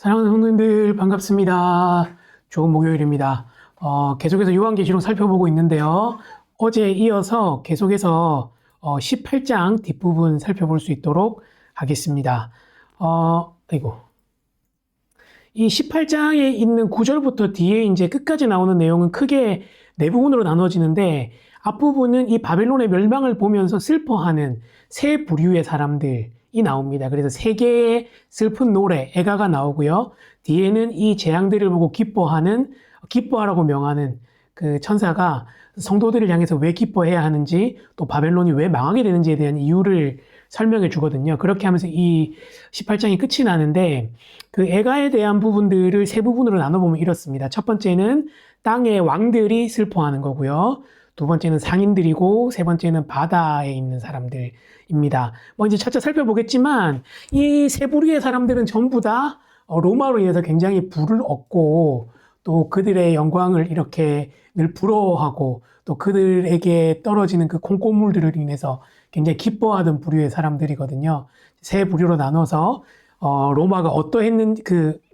사랑하는 성도님들 반갑습니다. 좋은 목요일입니다. 계속해서 요한계시록 살펴보고 있는데요. 어제에 이어서 계속해서 18장 뒷부분 살펴볼 수 있도록 하겠습니다. 이 18장에 있는 9절부터 뒤에 이제 끝까지 나오는 내용은 크게 네 부분으로 나눠지는데, 앞부분은 이 바벨론의 멸망을 보면서 슬퍼하는 세 부류의 사람들이 나옵니다. 그래서 세 개의 슬픈 노래, 애가가 나오고요. 뒤에는 이 재앙들을 보고 기뻐하라고 명하는 그 천사가 성도들을 향해서 왜 기뻐해야 하는지, 또 바벨론이 왜 망하게 되는지에 대한 이유를 설명해 주거든요. 그렇게 하면서 이 18장이 끝이 나는데, 그 애가에 대한 부분들을 세 부분으로 나눠보면 이렇습니다. 첫 번째는 땅의 왕들이 슬퍼하는 거고요. 두 번째는 상인들이고, 세 번째는 바다에 있는 사람들입니다. 이제 차차 살펴보겠지만, 이 세 부류의 사람들은 전부 다 로마로 인해서 굉장히 부를 얻고, 또 그들의 영광을 이렇게 늘 부러워하고, 또 그들에게 떨어지는 그 콩고물들을 인해서 굉장히 기뻐하던 부류의 사람들이거든요. 세 부류로 나눠서 로마가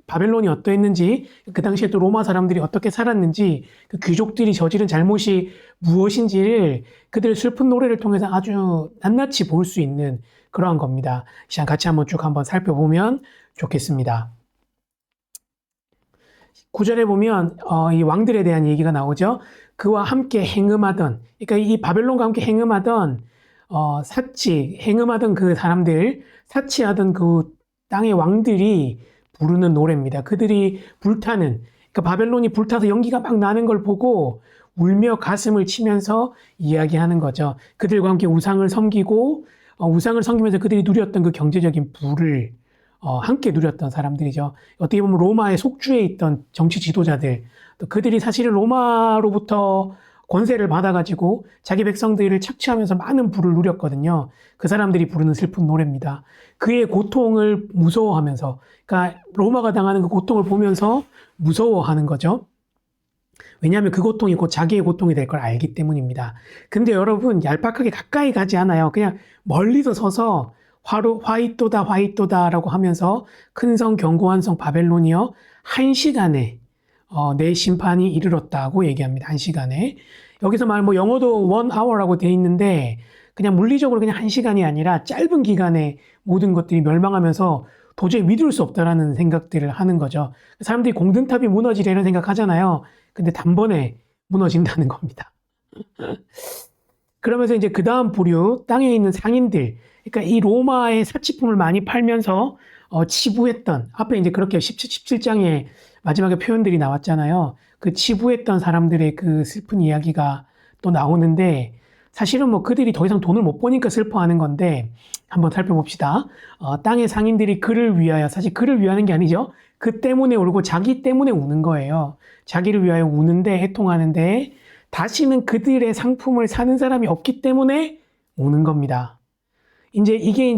바벨론이 어떠했는지, 그 당시에 또 로마 사람들이 어떻게 살았는지, 그 귀족들이 저지른 잘못이 무엇인지를 그들의 슬픈 노래를 통해서 아주 낱낱이 볼 수 있는 그러한 겁니다. 이 시간 같이 한번 쭉 한번 살펴보면 좋겠습니다. 9절에 보면 이 왕들에 대한 얘기가 나오죠. 그와 함께 행음하던, 그러니까 이 바벨론과 함께 행음하던 행음하던 그 사람들, 사치하던 그 땅의 왕들이 부르는 노래입니다. 그들이 그러니까 바벨론이 불타서 연기가 막 나는 걸 보고 울며 가슴을 치면서 이야기하는 거죠. 그들과 함께 우상을 섬기면서 그들이 누렸던 그 경제적인 부를 함께 누렸던 사람들이죠. 어떻게 보면 로마의 속주에 있던 정치 지도자들, 또 그들이 사실은 로마로부터 권세를 받아가지고 자기 백성들을 착취하면서 많은 부를 누렸거든요. 그 사람들이 부르는 슬픈 노래입니다. 그의 고통을 무서워하면서, 그러니까 로마가 당하는 그 고통을 보면서 무서워하는 거죠. 왜냐하면 그 고통이 곧 자기의 고통이 될 걸 알기 때문입니다. 근데 여러분, 얄팍하게 가까이 가지 않아요. 그냥 멀리서 서서 화이또다 라고 하면서 큰 성 견고한 성 바벨론이여, 1시간에 내 심판이 이르렀다고 얘기합니다. 1시간에. 여기서 영어도 1hour라고 되어 있는데, 그냥 물리적으로 그냥 1시간이 아니라 짧은 기간에 모든 것들이 멸망하면서 도저히 믿을 수 없다라는 생각들을 하는 거죠. 사람들이 공든탑이 무너지려 이런 생각하잖아요. 근데 단번에 무너진다는 겁니다. 그러면서 이제 그 다음 부류, 땅에 있는 상인들, 그러니까 이 로마의 사치품을 많이 팔면서 치부했던, 앞에 이제 그렇게 17장에 마지막에 표현들이 나왔잖아요. 그 치부했던 사람들의 그 슬픈 이야기가 또 나오는데, 사실은 그들이 더 이상 돈을 못 버니까 슬퍼하는 건데, 한번 살펴봅시다. 땅의 상인들이 사실 그를 위하는 게 아니죠. 그 때문에 울고 자기 때문에 우는 거예요. 자기를 위하여 우는데, 애통하는데, 다시는 그들의 상품을 사는 사람이 없기 때문에 우는 겁니다. 이게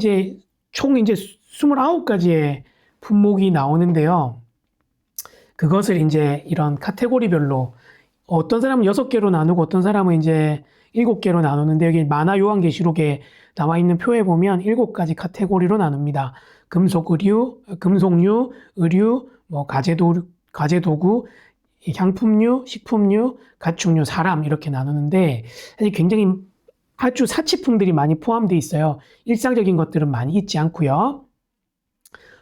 총 29가지의 품목이 나오는데요. 그것을 이런 카테고리별로, 어떤 사람은 6개로 나누고 어떤 사람은 7개로 나누는데, 여기 만화 요한계시록에 나와 있는 표에 보면 7가지 카테고리로 나눕니다. 금속류, 의류, 가제도구, 향품류, 식품류, 가축류, 사람, 이렇게 나누는데, 사실 굉장히 아주 사치품들이 많이 포함되어 있어요. 일상적인 것들은 많이 있지 않고요.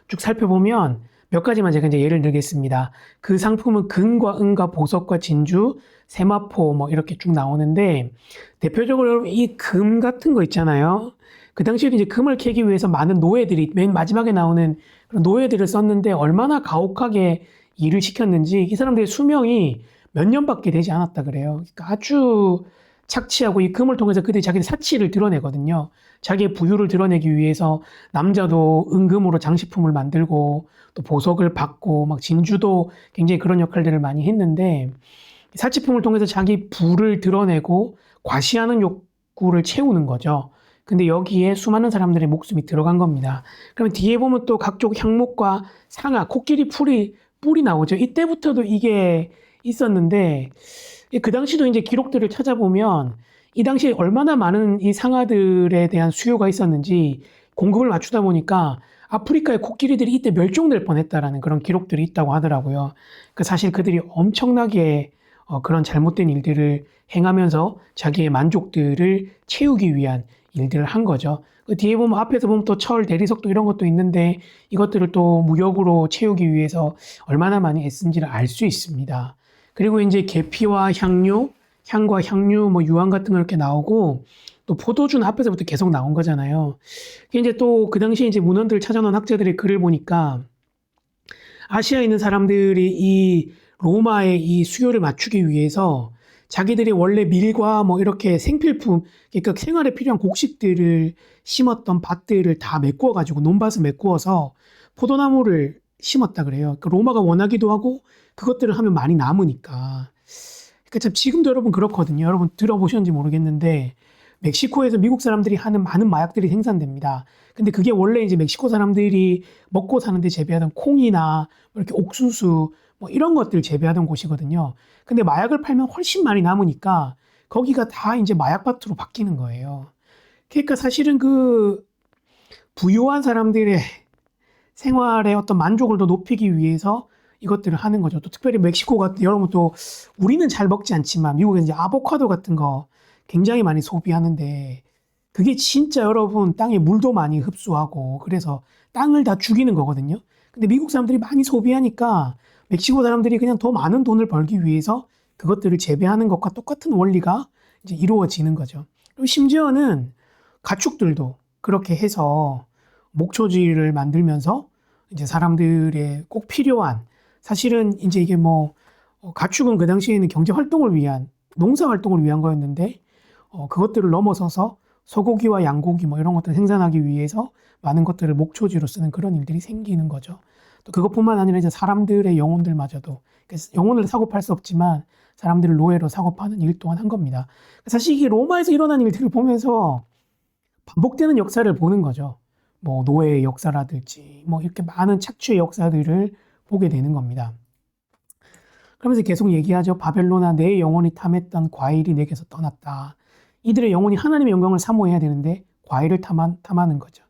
쭉 살펴보면 몇 가지만 제가 예를 들겠습니다. 그 상품은 금과 은과 보석과 진주, 세마포 이렇게 쭉 나오는데, 대표적으로 이 금 같은 거 있잖아요. 그 당시에도 금을 캐기 위해서 많은 노예들이, 맨 마지막에 나오는 그런 노예들을 썼는데, 얼마나 가혹하게 일을 시켰는지, 이 사람들의 수명이 몇 년밖에 되지 않았다 그래요. 그러니까 아주 착취하고, 이 금을 통해서 그들이 자기의 사치를 드러내거든요. 자기의 부유를 드러내기 위해서 남자도 은금으로 장식품을 만들고, 또 보석을 받고, 진주도 굉장히 그런 역할들을 많이 했는데, 사치품을 통해서 자기 부를 드러내고 과시하는 욕구를 채우는 거죠. 근데 여기에 수많은 사람들의 목숨이 들어간 겁니다. 그러면 뒤에 보면 또 각종 향목과 상아, 코끼리 뿔이 나오죠. 이때부터도 이게 있었는데, 그 당시도 기록들을 찾아보면 이 당시에 얼마나 많은 이 상아들에 대한 수요가 있었는지 공급을 맞추다 보니까 아프리카의 코끼리들이 이때 멸종될 뻔했다라는 그런 기록들이 있다고 하더라고요. 그 사실 그들이 엄청나게 그런 잘못된 일들을 행하면서 자기의 만족들을 채우기 위한 일들을 한 거죠. 그 뒤에 보면 앞에서 보면 또 철, 대리석도 이런 것도 있는데 이것들을 또 무역으로 채우기 위해서 얼마나 많이 애쓴지를 알 수 있습니다. 그리고 이제 계피와 향료, 향과 향유, 뭐 유황 같은 거 이렇게 나오고 또 포도주는 앞에서부터 계속 나온 거잖아요. 이제 또 그 당시에 이제 문헌들을 찾아놓은 학자들의 글을 보니까 아시아에 있는 사람들이 이 로마의 이 수요를 맞추기 위해서 자기들이 원래 밀과 뭐 이렇게 생필품, 그러니까 생활에 필요한 곡식들을 심었던 밭들을 다 메꾸어 가지고 논밭을 메꾸어서 포도나무를 심었다 그래요. 그 로마가 원하기도 하고 그것들을 하면 많이 남으니까. 그러니까 참 지금도 여러분 그렇거든요. 여러분 들어보셨는지 모르겠는데 멕시코에서 미국 사람들이 하는 많은 마약들이 생산됩니다. 근데 그게 원래 이제 멕시코 사람들이 먹고 사는데 재배하던 콩이나 뭐 이렇게 옥수수 뭐 이런 것들 재배하던 곳이거든요. 근데 마약을 팔면 훨씬 많이 남으니까 거기가 다 이제 마약밭으로 바뀌는 거예요. 그러니까 사실은 그 부유한 사람들의 생활의 어떤 만족을 더 높이기 위해서 이것들을 하는 거죠. 또 특별히 멕시코 같은 여러분 또 우리는 잘 먹지 않지만 미국에 이제 아보카도 같은 거 굉장히 많이 소비하는데 그게 진짜 여러분 땅에 물도 많이 흡수하고 그래서 땅을 다 죽이는 거거든요. 근데 미국 사람들이 많이 소비하니까 멕시코 사람들이 그냥 더 많은 돈을 벌기 위해서 그것들을 재배하는 것과 똑같은 원리가 이제 이루어지는 거죠. 그리고 심지어는 가축들도 그렇게 해서 목초지를 만들면서 이제 사람들의 꼭 필요한 사실은 이제 이게 뭐 가축은 그 당시에는 경제 활동을 위한 농사 활동을 위한 거였는데 그것들을 넘어서서 소고기와 양고기 뭐 이런 것들을 생산하기 위해서 많은 것들을 목초지로 쓰는 그런 일들이 생기는 거죠. 또 그것뿐만 아니라 이제 사람들의 영혼들마저도 영혼을 사고 팔 수 없지만 사람들을 노예로 사고 파는 일 또한 한 겁니다. 사실 이게 로마에서 일어난 일들을 보면서 반복되는 역사를 보는 거죠. 뭐 노예의 역사라든지 뭐 이렇게 많은 착취의 역사들을 보게 되는 겁니다. 그러면서 계속 얘기하죠. 바벨론아 내 영혼이 탐했던 과일이 내게서 떠났다. 이들의 영혼이 하나님의 영광을 사모해야 되는데 과일을 탐하는 거죠.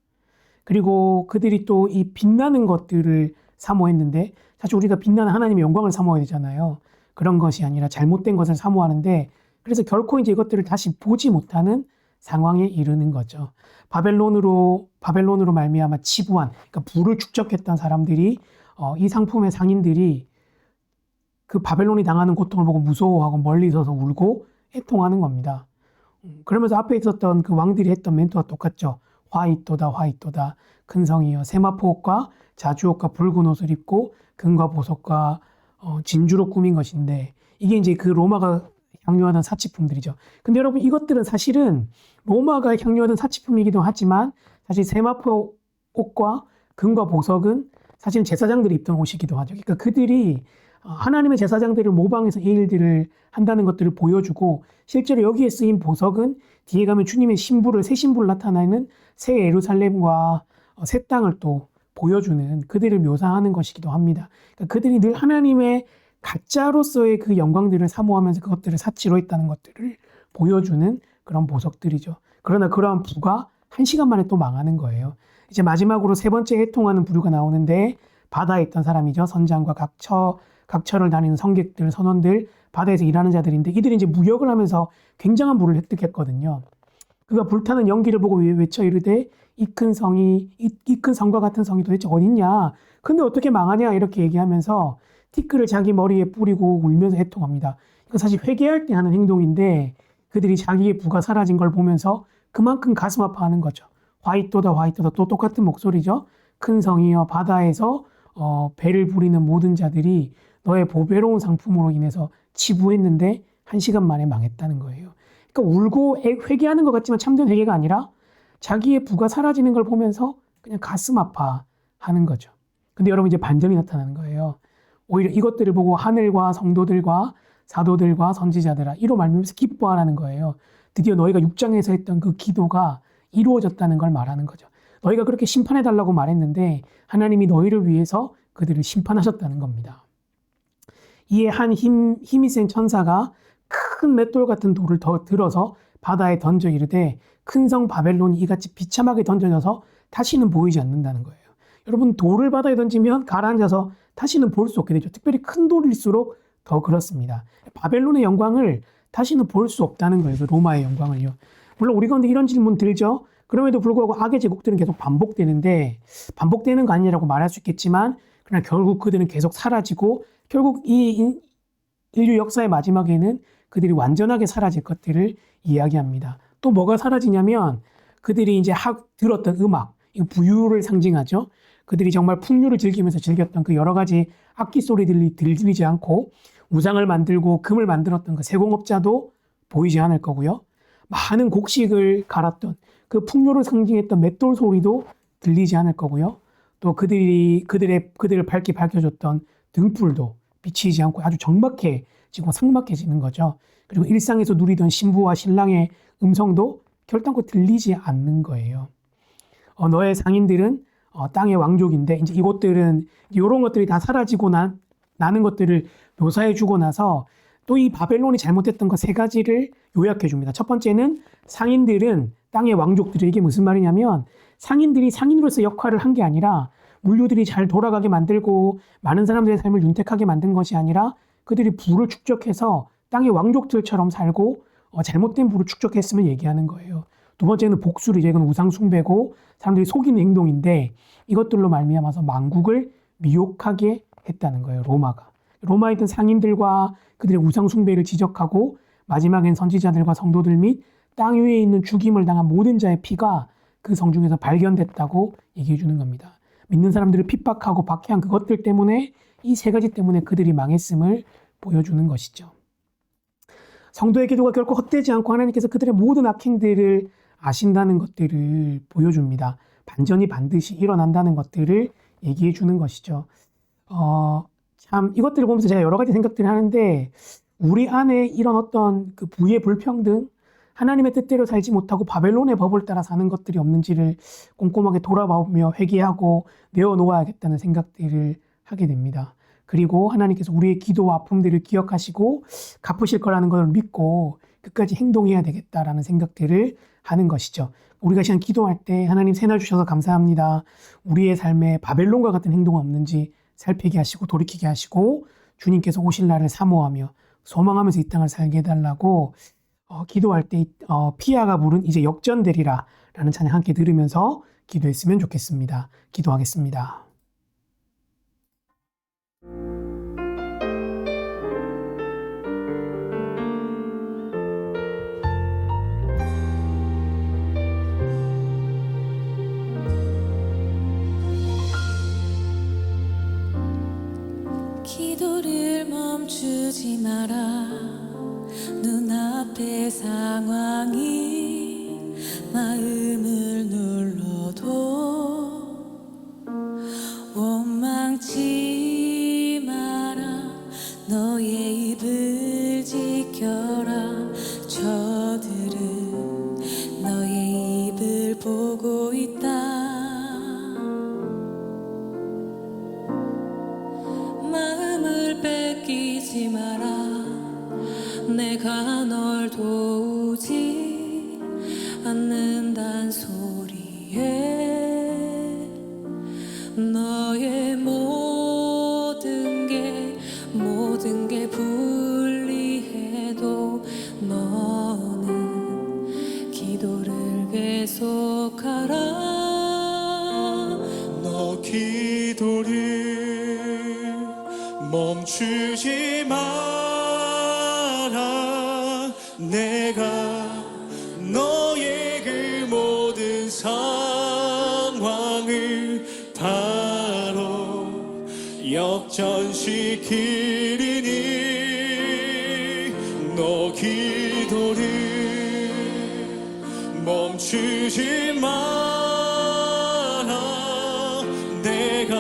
그리고 그들이 또 이 빛나는 것들을 사모했는데 사실 우리가 빛나는 하나님의 영광을 사모해야 되잖아요. 그런 것이 아니라 잘못된 것을 사모하는데 그래서 결코 이제 이것들을 다시 보지 못하는 상황에 이르는 거죠. 바벨론으로 말미암아 치부한 그러니까 부를 축적했던 사람들이 이 상품의 상인들이 그 바벨론이 당하는 고통을 보고 무서워하고 멀리 서서 울고 애통하는 겁니다. 그러면서 앞에 있었던 그 왕들이 했던 멘트와 똑같죠. 화이또다 화이또다 큰 성이여 세마포옷과 자주옷과 붉은 옷을 입고 금과 보석과 진주로 꾸민 것인데 이게 이제 그 로마가 향유하던 사치품들이죠. 근데 여러분 이것들은 사실은 로마가 향유하던 사치품이기도 하지만 사실 세마포 옷과 금과 보석은 사실 제사장들이 입던 옷이기도 하죠. 그러니까 그들이 하나님의 제사장들을 모방해서 이 일들을 한다는 것들을 보여주고 실제로 여기에 쓰인 보석은 뒤에 가면 주님의 신부를 새 신부를 나타내는 새 예루살렘과 새 땅을 또 보여주는 그들을 묘사하는 것이기도 합니다. 그러니까 그들이 늘 하나님의 가짜로서의 그 영광들을 사모하면서 그것들을 사치로 했다는 것들을 보여주는 그런 보석들이죠. 그러나 그러한 부가 한 시간 만에 또 망하는 거예요. 이제 마지막으로 세 번째 해통하는 부류가 나오는데 바다에 있던 사람이죠. 선장과 각처를 다니는 성객들, 선원들, 바다에서 일하는 자들인데 이들이 이제 무역을 하면서 굉장한 부를 획득했거든요. 그가 불타는 연기를 보고 외쳐 이르되 이 큰 성이 이 큰 성과 같은 성이 도대체 어딨냐? 근데 어떻게 망하냐? 이렇게 얘기하면서 티끌을 자기 머리에 뿌리고 울면서 해통합니다. 이거 사실 회개할 때 하는 행동인데 그들이 자기의 부가 사라진 걸 보면서 그만큼 가슴 아파하는 거죠. 화이또다 화이또다 또 똑같은 목소리죠. 큰 성이여 바다에서 배를 부리는 모든 자들이 너의 보배로운 상품으로 인해서 치부했는데 한 시간 만에 망했다는 거예요. 그러니까 울고 회개하는 것 같지만 참된 회개가 아니라 자기의 부가 사라지는 걸 보면서 그냥 가슴 아파하는 거죠. 근데 여러분 이제 반전이 나타나는 거예요. 오히려 이것들을 보고 하늘과 성도들과 사도들과 선지자들아 이로 말미암아서 기뻐하라는 거예요. 드디어 너희가 6장에서 했던 그 기도가 이루어졌다는 걸 말하는 거죠. 너희가 그렇게 심판해달라고 말했는데 하나님이 너희를 위해서 그들을 심판하셨다는 겁니다. 이에 한 힘이 센 천사가 큰 맷돌 같은 돌을 더 들어서 바다에 던져 이르되 큰 성 바벨론이 이같이 비참하게 던져져서 다시는 보이지 않는다는 거예요. 여러분 돌을 바다에 던지면 가라앉아서 다시는 볼 수 없게 되죠. 특별히 큰 돌일수록 더 그렇습니다. 바벨론의 영광을 다시는 볼 수 없다는 거예요. 그 로마의 영광을요. 물론 우리 가운데 이런 질문 들죠. 그럼에도 불구하고 악의 제국들은 계속 반복되는데 반복되는 거 아니라고 말할 수 있겠지만 그러나 결국 그들은 계속 사라지고 결국 이 인류 역사의 마지막에는 그들이 완전하게 사라질 것들을 이야기합니다. 또 뭐가 사라지냐면 그들이 이제 들었던 음악, 이 부유를 상징하죠. 그들이 정말 풍류를 즐기면서 즐겼던 그 여러 가지 악기 소리들이 들리지 않고 우상을 만들고 금을 만들었던 그 세공업자도 보이지 않을 거고요. 많은 곡식을 갈았던 그 풍요를 상징했던 맷돌 소리도 들리지 않을 거고요. 또 그들을 밝게 밝혀줬던 등불도 비치지 않고 아주 적막해지고 삭막해지는 거죠. 그리고 일상에서 누리던 신부와 신랑의 음성도 결단코 들리지 않는 거예요. 너의 상인들은 땅의 왕족인데 이제 이것들은 이런 것들이 다 사라지고 나는 것들을 묘사해 주고 나서 또 이 바벨론이 잘못했던 것 세 가지를 요약해 줍니다. 첫 번째는 상인들은 땅의 왕족들이 이게 무슨 말이냐면 상인들이 상인으로서 역할을 한 게 아니라 물류들이 잘 돌아가게 만들고 많은 사람들의 삶을 윤택하게 만든 것이 아니라 그들이 부를 축적해서 땅의 왕족들처럼 살고 잘못된 부를 축적했음을 얘기하는 거예요. 두 번째는 복수를 이건 우상 숭배고 사람들이 속이는 행동인데 이것들로 말미암아서 만국을 미혹하게 했다는 거예요. 로마에 있던 상인들과 그들의 우상 숭배를 지적하고 마지막엔 선지자들과 성도들 및 땅 위에 있는 죽임을 당한 모든 자의 피가 그 성중에서 발견됐다고 얘기해 주는 겁니다. 믿는 사람들을 핍박하고 박해한 그것들 때문에 이 세 가지 때문에 그들이 망했음을 보여주는 것이죠. 성도의 기도가 결코 헛되지 않고 하나님께서 그들의 모든 악행들을 아신다는 것들을 보여줍니다. 반전이 반드시 일어난다는 것들을 얘기해 주는 것이죠. 참 이것들을 보면서 제가 여러 가지 생각들을 하는데 우리 안에 이런 어떤 그 부의 불평등, 하나님의 뜻대로 살지 못하고 바벨론의 법을 따라 사는 것들이 없는지를 꼼꼼하게 돌아보며 회개하고 내어놓아야겠다는 생각들을 하게 됩니다. 그리고 하나님께서 우리의 기도와 아픔들을 기억하시고 갚으실 거라는 걸 믿고 끝까지 행동해야 되겠다라는 생각들을 하는 것이죠. 우리가 시간 기도할 때 하나님 새날 주셔서 감사합니다. 우리의 삶에 바벨론과 같은 행동은 없는지 살피게 하시고 돌이키게 하시고 주님께서 오실 날을 사모하며 소망하면서 이 땅을 살게 해달라고 기도할 때 피아가 부른 이제 역전되리라 라는 찬양 함께 들으면서 기도했으면 좋겠습니다. 기도하겠습니다. 기도를 멈추지 마라. 눈앞의 상황이 마음을 눌러도 원망치 마라. 너의 입을 지켜라. 저들은 너의 입을 보고 있다. 마음을 뺏기지 마라. 내가 널 도우지 않는단 소리에 너의 모든 게 불리해도 너는 기도를 계속하라. 너 기도를 멈추지 마라. 내가 너의 그 모든 상황을 바로 역전시키리니 너 기도를 멈추지 마라. 내가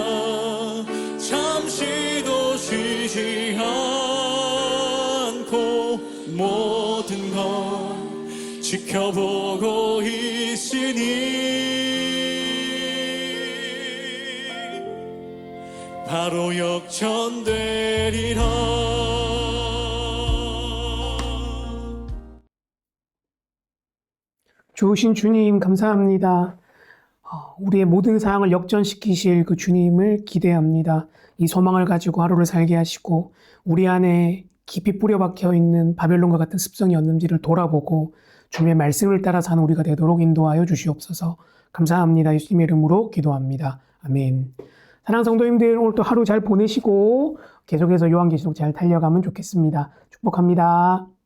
잠시도 쉬지 않고 모든 걸 지켜보고 있으니 바로 역전되리라. 좋으신 주님 감사합니다. 우리의 모든 상황을 역전시키실 그 주님을 기대합니다. 이 소망을 가지고 하루를 살게 하시고 우리 안에 깊이 뿌려박혀 있는 바벨론과 같은 습성이 없는지를 돌아보고 주님의 말씀을 따라 사는 우리가 되도록 인도하여 주시옵소서. 감사합니다. 예수님의 이름으로 기도합니다. 아멘. 사랑하는 성도님들, 오늘 또 하루 잘 보내시고 계속해서 요한계시록 잘 달려가면 좋겠습니다. 축복합니다.